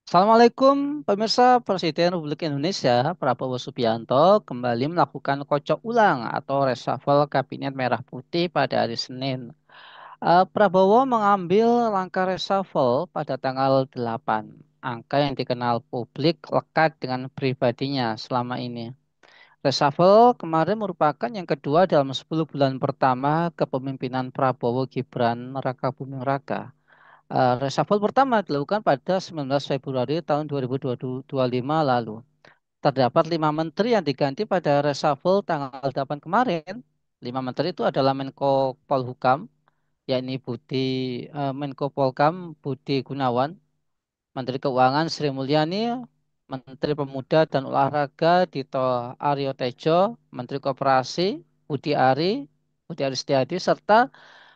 Assalamualaikum pemirsa. Presiden Republik Indonesia Prabowo Subianto kembali melakukan kocok ulang atau reshuffle Kabinet Merah Putih pada hari Senin. Prabowo mengambil langkah reshuffle pada tanggal 8, angka yang dikenal publik lekat dengan pribadinya selama ini. Reshuffle kemarin merupakan yang kedua dalam 10 bulan pertama kepemimpinan Prabowo Gibran Rakabuming Raka. Reshuffle pertama dilakukan pada 19 Februari tahun 2025 lalu. Terdapat 5 menteri yang diganti pada reshuffle tanggal 8 kemarin. 5 menteri itu adalah Menko Polhukam, yakni Menko Polkam Budi Gunawan, Menteri Keuangan Sri Mulyani, Menteri Pemuda dan Olahraga Dito Aryo Tejo, Menteri Koperasi Budi Aris Setiadi, serta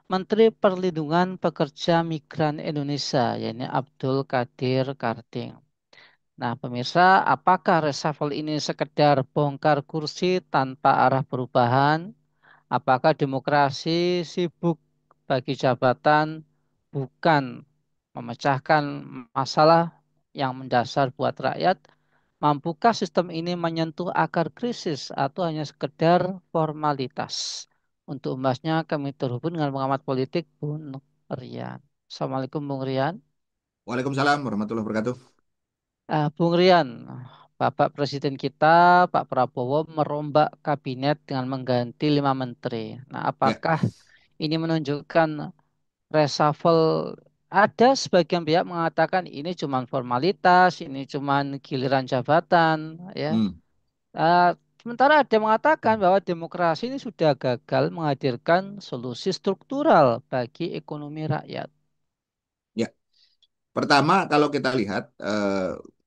Menteri Perlindungan Pekerja Migran Indonesia, yakni Abdul Qadir Karding. Nah, pemirsa, apakah reshuffle ini sekedar bongkar kursi tanpa arah perubahan? Apakah demokrasi sibuk bagi jabatan bukan memecahkan masalah yang mendasar buat rakyat? Mampukah sistem ini menyentuh akar krisis atau hanya sekedar formalitas? Untuk membahasnya kami terhubung dengan pengamat politik Bung Rian. Assalamualaikum Bung Rian. Waalaikumsalam warahmatullahi wabarakatuh. Bung Rian, Bapak Presiden kita, Pak Prabowo merombak kabinet dengan mengganti 5 menteri. Nah, Ya, apakah ini menunjukkan reshuffle? Ada sebagian pihak mengatakan ini cuma formalitas, ini cuma giliran jabatan, ya. hmm, Eh, Sementara ada yang mengatakan bahwa demokrasi ini sudah gagal menghadirkan solusi struktural bagi ekonomi rakyat. ya. Pertama, kalau kita lihat,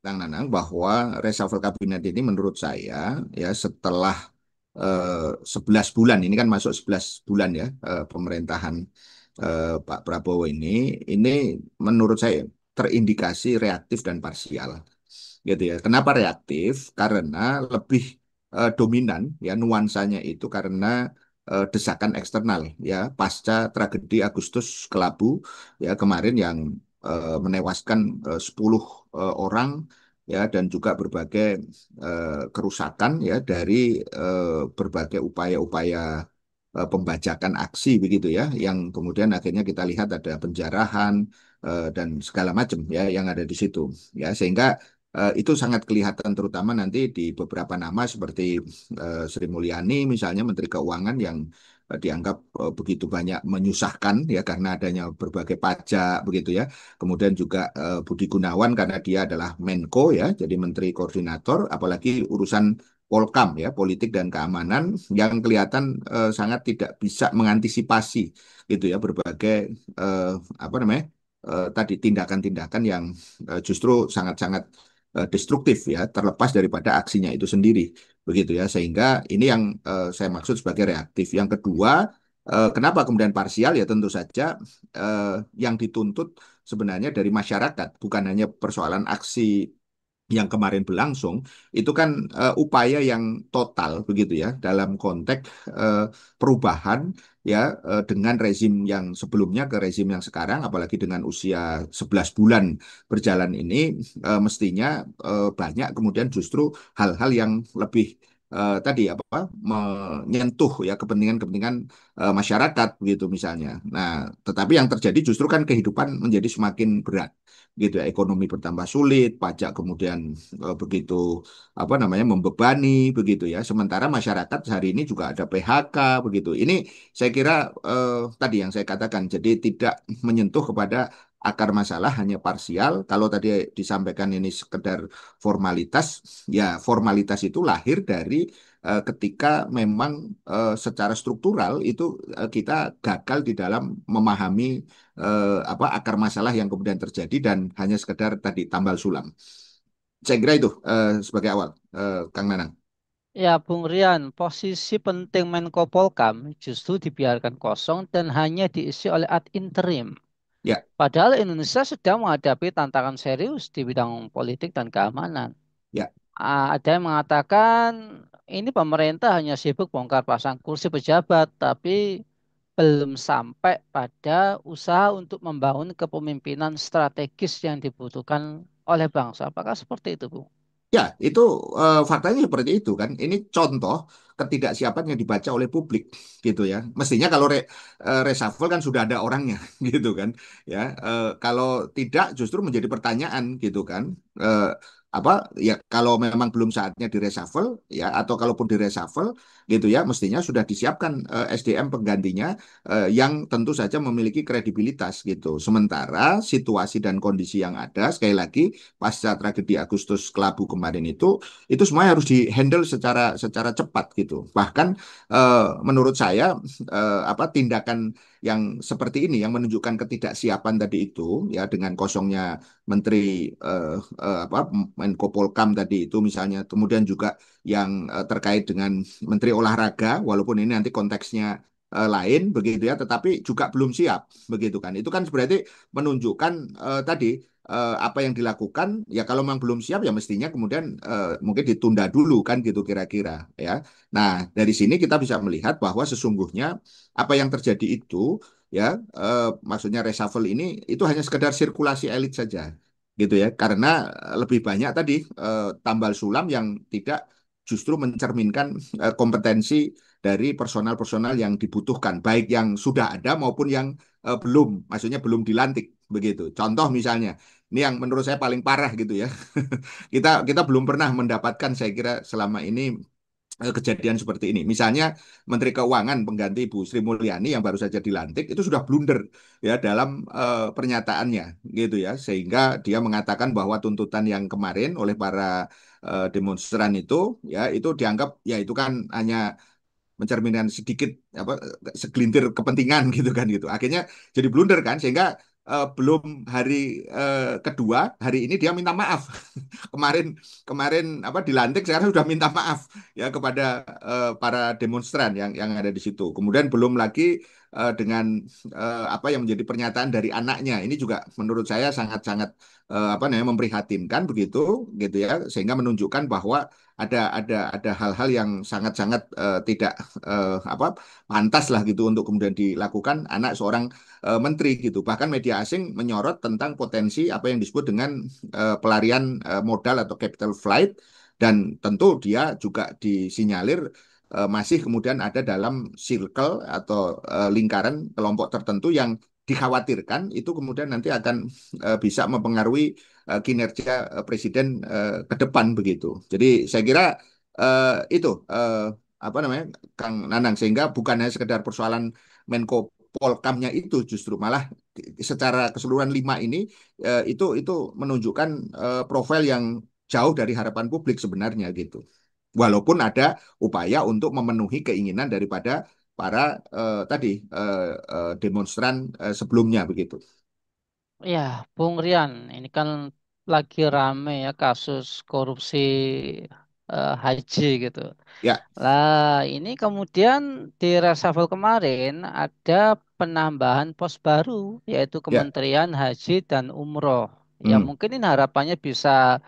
Kang Nanang, bahwa reshuffle kabinet ini menurut saya, ya setelah 11 bulan, ini kan masuk 11 bulan ya, pemerintahan Pak Prabowo ini menurut saya terindikasi reaktif dan parsial. Gitu ya. Kenapa reaktif? Karena lebih dominan ya nuansanya itu karena desakan eksternal ya pasca tragedi Agustus Kelabu ya kemarin yang menewaskan 10 orang ya dan juga berbagai kerusakan ya dari berbagai upaya-upaya pembajakan aksi begitu ya yang kemudian akhirnya kita lihat ada penjarahan dan segala macam ya yang ada di situ ya sehingga itu sangat kelihatan terutama nanti di beberapa nama seperti Sri Mulyani misalnya Menteri Keuangan yang dianggap begitu banyak menyusahkan ya karena adanya berbagai pajak begitu ya. Kemudian juga Budi Gunawan karena dia adalah Menko ya, jadi Menteri Koordinator, apalagi urusan Polkam ya, politik dan keamanan yang kelihatan sangat tidak bisa mengantisipasi gitu ya berbagai eh, apa namanya tadi tindakan-tindakan yang justru sangat-sangat destruktif ya, terlepas daripada aksinya itu sendiri, begitu ya. Sehingga ini yang saya maksud sebagai reaktif. Yang kedua, kenapa kemudian parsial ya tentu saja yang dituntut sebenarnya dari masyarakat, bukan hanya persoalan aksi yang kemarin berlangsung itu kan upaya yang total begitu ya dalam konteks eh, perubahan ya dengan rezim yang sebelumnya ke rezim yang sekarang apalagi dengan usia 11 bulan berjalan ini mestinya banyak kemudian justru hal-hal yang lebih tadi apa menyentuh ya kepentingan-kepentingan masyarakat begitu misalnya. Nah, tetapi yang terjadi justru kan kehidupan menjadi semakin berat gitu ya ekonomi bertambah sulit pajak kemudian begitu apa namanya membebani begitu ya sementara masyarakat hari ini juga ada PHK begitu ini saya kira tadi yang saya katakan jadi tidak menyentuh kepada akar masalah hanya parsial kalau tadi disampaikan ini sekedar formalitas ya formalitas itu lahir dari ketika memang secara struktural itu kita gagal di dalam memahami apa akar masalah yang kemudian terjadi dan hanya sekedar tadi tambal sulam. Saya kira itu sebagai awal, Kang Nanang. Ya, Bung Rian, posisi penting Menko Polkam justru dibiarkan kosong dan hanya diisi oleh ad interim. Ya, Padahal Indonesia sedang menghadapi tantangan serius di bidang politik dan keamanan. ya, Ada yang mengatakan ini pemerintah hanya sibuk bongkar pasang kursi pejabat, tapi belum sampai pada usaha untuk membangun kepemimpinan strategis yang dibutuhkan oleh bangsa. Apakah seperti itu, Bu? Ya, itu faktanya seperti itu kan. Ini contoh ketidaksiapan yang dibaca oleh publik gitu ya. Mestinya kalau reshuffle kan sudah ada orangnya gitu kan. Ya, kalau tidak justru menjadi pertanyaan gitu kan. Eh, apa ya kalau memang belum saatnya di reshuffle ya atau kalaupun di reshuffle gitu ya mestinya sudah disiapkan SDM penggantinya yang tentu saja memiliki kredibilitas gitu. Sementara situasi dan kondisi yang ada sekali lagi pasca tragedi Agustus Kelabu kemarin itu semuanya harus dihandle secara cepat gitu. Bahkan menurut saya apa tindakan yang seperti ini yang menunjukkan ketidaksiapan tadi itu ya dengan kosongnya Menteri apa Menko Polkam tadi itu misalnya kemudian juga yang terkait dengan Menteri Olahraga walaupun ini nanti konteksnya lain begitu ya tetapi juga belum siap begitu kan itu kan berarti menunjukkan tadi apa yang dilakukan ya kalau memang belum siap ya mestinya kemudian mungkin ditunda dulu kan gitu kira-kira ya. Nah, dari sini kita bisa melihat bahwa sesungguhnya apa yang terjadi itu ya maksudnya reshuffle ini itu hanya sekedar sirkulasi elit saja gitu ya. Karena lebih banyak tadi tambal sulam yang tidak justru mencerminkan kompetensi dari personal-personal yang dibutuhkan baik yang sudah ada maupun yang belum maksudnya belum dilantik begitu. Contoh misalnya ini yang menurut saya paling parah gitu ya. Kita belum pernah mendapatkan saya kira selama ini kejadian seperti ini. Misalnya Menteri Keuangan pengganti Bu Sri Mulyani yang baru saja dilantik itu sudah blunder ya dalam pernyataannya gitu ya sehingga dia mengatakan bahwa tuntutan yang kemarin oleh para demonstran itu itu dianggap ya itu kan hanya mencerminkan sedikit apa segelintir kepentingan gitu kan gitu. Akhirnya jadi blunder kan sehingga belum hari kedua hari ini dia minta maaf. Kemarin kemarin apa dilantik sekarang sudah minta maaf ya kepada para demonstran yang ada di situ. Kemudian belum lagi dengan apa yang menjadi pernyataan dari anaknya. Ini juga menurut saya sangat-sangat apa namanya memprihatinkan begitu gitu ya sehingga menunjukkan bahwa ada hal-hal yang sangat-sangat tidak apa pantas lah gitu untuk kemudian dilakukan anak seorang menteri gitu. Bahkan media asing menyorot tentang potensi apa yang disebut dengan pelarian modal atau capital flight dan tentu dia juga disinyalir masih kemudian ada dalam circle atau lingkaran kelompok tertentu yang dikhawatirkan itu kemudian nanti akan bisa mempengaruhi kinerja presiden ke depan begitu. Jadi saya kira itu apa namanya Kang Nanang sehingga bukan hanya sekedar persoalan Menko Polkamnya itu justru malah secara keseluruhan lima ini itu menunjukkan profil yang jauh dari harapan publik sebenarnya gitu. Walaupun ada upaya untuk memenuhi keinginan daripada para tadi demonstran sebelumnya begitu. Ya, Bung Rian, ini kan lagi rame ya kasus korupsi haji gitu. Ya, Lah, ini kemudian di reshuffle kemarin ada penambahan pos baru, yaitu ya, Kementerian Haji dan Umroh. Ya, hmm, mungkin ini harapannya bisa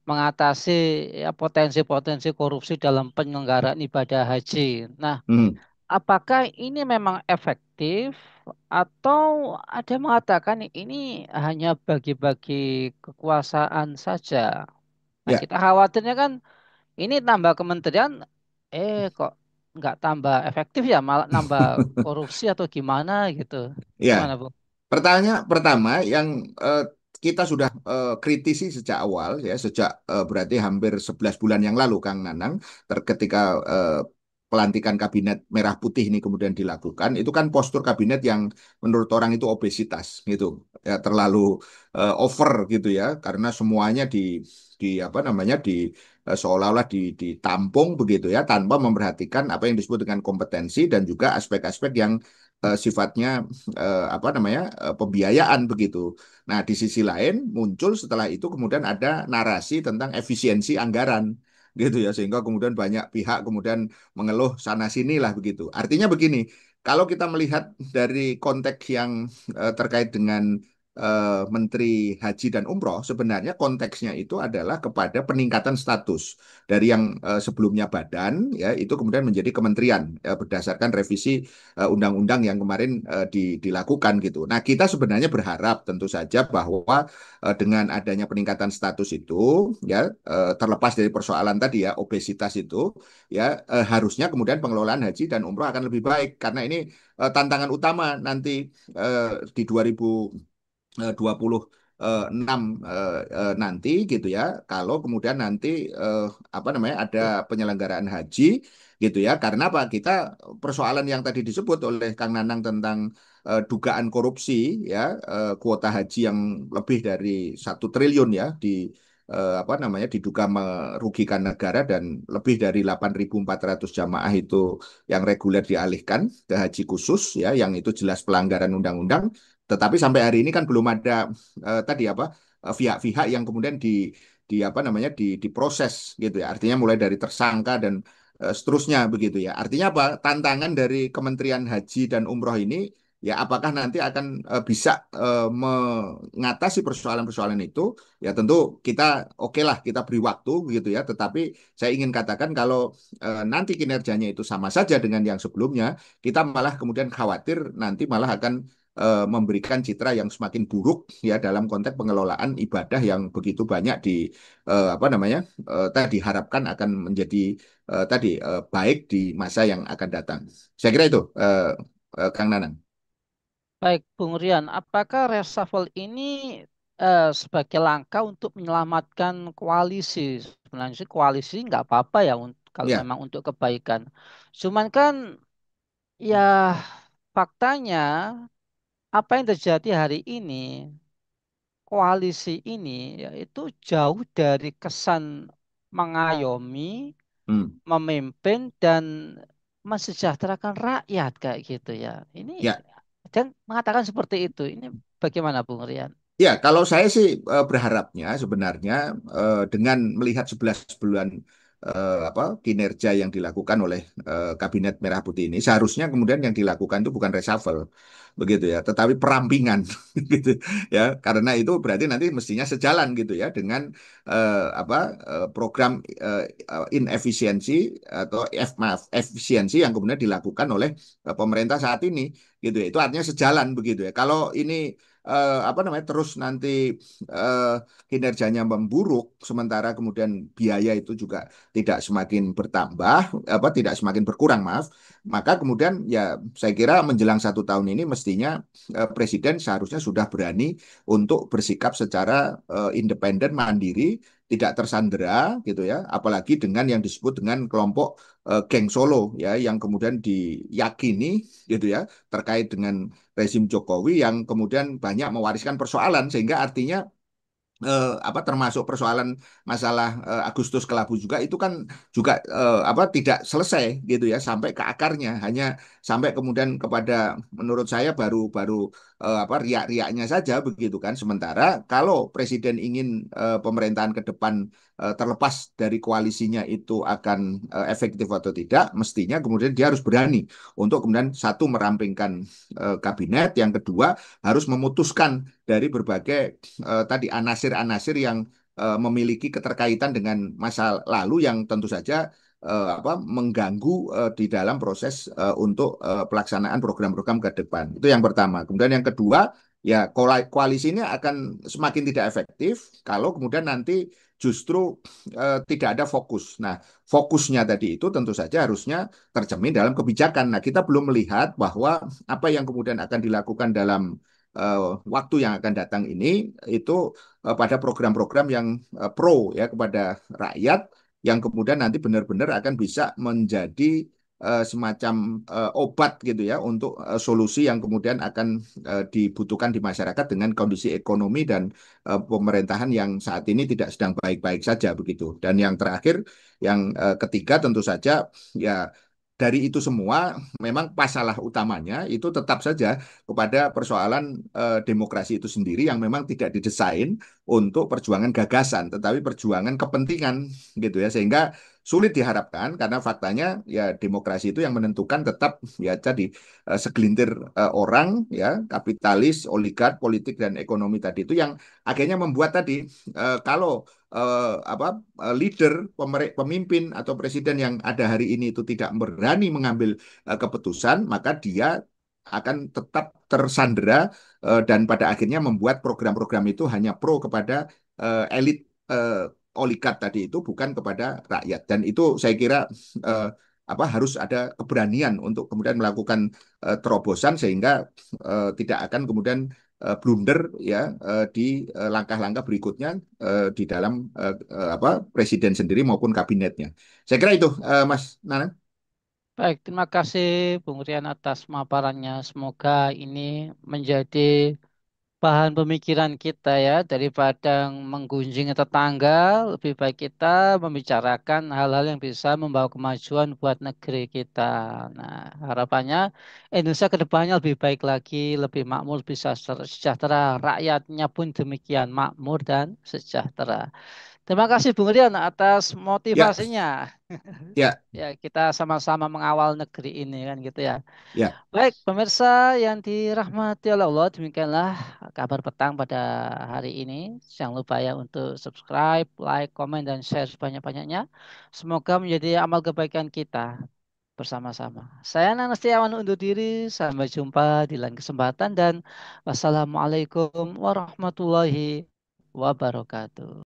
mengatasi ya potensi-potensi korupsi dalam penyelenggaraan ibadah haji. Nah, hmm, apakah ini memang efektif atau ada yang mengatakan ini hanya bagi-bagi kekuasaan saja? Nah, ya, kita khawatirnya kan ini tambah kementerian, kok nggak tambah efektif ya, malah nambah korupsi atau gimana gitu. ya. Gimana, Bu? Pertama yang kita sudah kritisi sejak awal ya sejak berarti hampir 11 bulan yang lalu Kang Nanang ketika pelantikan kabinet merah putih ini kemudian dilakukan itu kan postur kabinet yang menurut orang itu obesitas gitu ya terlalu over gitu ya karena semuanya di apa namanya di seolah-olah ditampung begitu ya tanpa memperhatikan apa yang disebut dengan kompetensi dan juga aspek-aspek yang sifatnya apa namanya pembiayaan begitu. Nah, di sisi lain muncul setelah itu kemudian ada narasi tentang efisiensi anggaran gitu ya sehingga kemudian banyak pihak kemudian mengeluh sana sini lah begitu. Artinya begini, kalau kita melihat dari konteks yang terkait dengan Menteri Haji dan Umroh, sebenarnya konteksnya itu adalah kepada peningkatan status dari yang sebelumnya badan, ya itu kemudian menjadi kementerian berdasarkan revisi undang-undang yang kemarin dilakukan gitu. Nah, kita sebenarnya berharap tentu saja bahwa dengan adanya peningkatan status itu, ya terlepas dari persoalan tadi ya obesitas itu, ya harusnya kemudian pengelolaan haji dan umroh akan lebih baik karena ini tantangan utama nanti di 2026 nanti gitu ya kalau kemudian nanti apa namanya ada penyelenggaraan haji gitu ya karena apa kita persoalan yang tadi disebut oleh Kang Nanang tentang dugaan korupsi ya kuota haji yang lebih dari 1 triliun ya di apa namanya diduga merugikan negara dan lebih dari 8.400 jamaah itu yang reguler dialihkan ke haji khusus ya yang itu jelas pelanggaran undang-undang tetapi sampai hari ini kan belum ada tadi apa pihak-pihak yang kemudian di apa namanya diproses gitu ya. Artinya mulai dari tersangka dan seterusnya begitu ya. Artinya apa? Tantangan dari Kementerian Haji dan Umroh ini ya apakah nanti akan bisa mengatasi persoalan-persoalan itu? Ya tentu kita oke lah kita beri waktu gitu ya. Tetapi saya ingin katakan kalau nanti kinerjanya itu sama saja dengan yang sebelumnya, kita malah kemudian khawatir nanti malah akan memberikan citra yang semakin buruk ya dalam konteks pengelolaan ibadah yang begitu banyak di apa namanya tadi diharapkan akan menjadi tadi baik di masa yang akan datang. Saya kira itu Kang Nanang. Baik, Bung Rian, apakah reshuffle ini sebagai langkah untuk menyelamatkan koalisi? Sebenarnya sih koalisi nggak apa-apa ya kalau Ya, memang untuk kebaikan. Cuman kan ya faktanya apa yang terjadi hari ini, koalisi ini yaitu jauh dari kesan mengayomi, hmm. memimpin dan mensejahterakan rakyat kayak gitu ya. Ini Ya. dan mengatakan seperti itu. Ini bagaimana Bung Rian? Ya, kalau saya sih berharapnya sebenarnya dengan melihat 11 bulan apa kinerja yang dilakukan oleh Kabinet Merah Putih ini, seharusnya kemudian yang dilakukan itu bukan reshuffle, begitu ya, tetapi perampingan, gitu ya, karena itu berarti nanti mestinya sejalan gitu ya dengan apa program inefisiensi atau maaf efisiensi yang kemudian dilakukan oleh pemerintah saat ini, gitu ya. Itu artinya sejalan begitu ya. Kalau ini apa namanya terus nanti eh, kinerjanya memburuk sementara kemudian biaya itu juga tidak semakin bertambah apa tidak semakin berkurang maaf maka kemudian ya saya kira menjelang 1 tahun ini mestinya presiden seharusnya sudah berani untuk bersikap secara independen mandiri tidak tersandera gitu ya apalagi dengan yang disebut dengan kelompok geng Solo ya yang kemudian diyakini gitu ya terkait dengan rezim Jokowi yang kemudian banyak mewariskan persoalan sehingga artinya apa termasuk persoalan masalah Agustus Kelabu juga itu kan juga apa tidak selesai gitu ya sampai ke akarnya hanya sampai kemudian kepada menurut saya baru baru apa riak-riaknya saja begitu kan sementara kalau presiden ingin pemerintahan ke depan terlepas dari koalisinya itu akan efektif atau tidak mestinya kemudian dia harus berani untuk kemudian satu merampingkan kabinet yang kedua harus memutuskan dari berbagai tadi anasir-anasir yang memiliki keterkaitan dengan masa lalu yang tentu saja apa mengganggu di dalam proses untuk pelaksanaan program-program ke depan. Itu yang pertama. Kemudian yang kedua, ya koalisi ini akan semakin tidak efektif kalau kemudian nanti justru tidak ada fokus. Nah, fokusnya tadi itu tentu saja harusnya tercermin dalam kebijakan. Nah, kita belum melihat bahwa apa yang kemudian akan dilakukan dalam eh, waktu yang akan datang ini itu pada program-program yang pro ya kepada rakyat yang kemudian nanti benar-benar akan bisa menjadi semacam obat gitu ya untuk solusi yang kemudian akan dibutuhkan di masyarakat dengan kondisi ekonomi dan pemerintahan yang saat ini tidak sedang baik-baik saja begitu. Dan yang terakhir, yang ketiga tentu saja ya dari itu semua memang masalah utamanya itu tetap saja kepada persoalan demokrasi itu sendiri yang memang tidak didesain untuk perjuangan gagasan, tetapi perjuangan kepentingan gitu ya. Sehingga sulit diharapkan karena faktanya ya demokrasi itu yang menentukan tetap ya tadi segelintir orang ya kapitalis, oligark, politik dan ekonomi tadi itu yang akhirnya membuat tadi kalau apa leader, pemimpin atau presiden yang ada hari ini itu tidak berani mengambil keputusan, maka dia akan tetap tersandera dan pada akhirnya membuat program-program itu hanya pro kepada elit oligark tadi itu bukan kepada rakyat dan itu saya kira eh, apa harus ada keberanian untuk kemudian melakukan terobosan sehingga tidak akan kemudian blunder ya di langkah-langkah berikutnya di dalam apa presiden sendiri maupun kabinetnya. Saya kira itu Mas Nana. Baik, terima kasih Bung Rian atas paparannya. Semoga ini menjadi bahan pemikiran kita ya, daripada menggunjing tetangga, lebih baik kita membicarakan hal-hal yang bisa membawa kemajuan buat negeri kita. Nah, harapannya Indonesia ke depannya lebih baik lagi, lebih makmur, bisa sejahtera, rakyatnya pun demikian makmur dan sejahtera. Terima kasih Bung Rian atas Ya, motivasinya. ya, Ya, kita sama-sama mengawal negeri ini kan gitu ya. ya, Baik, pemirsa yang dirahmati oleh Allah, demikianlah kabar petang pada hari ini. Jangan lupa ya untuk subscribe, like, komen, dan share sebanyak-banyaknya. Semoga menjadi amal kebaikan kita bersama-sama. Saya Nana Setiawan undur diri. Sampai jumpa di lain kesempatan dan wassalamualaikum warahmatullahi wabarakatuh.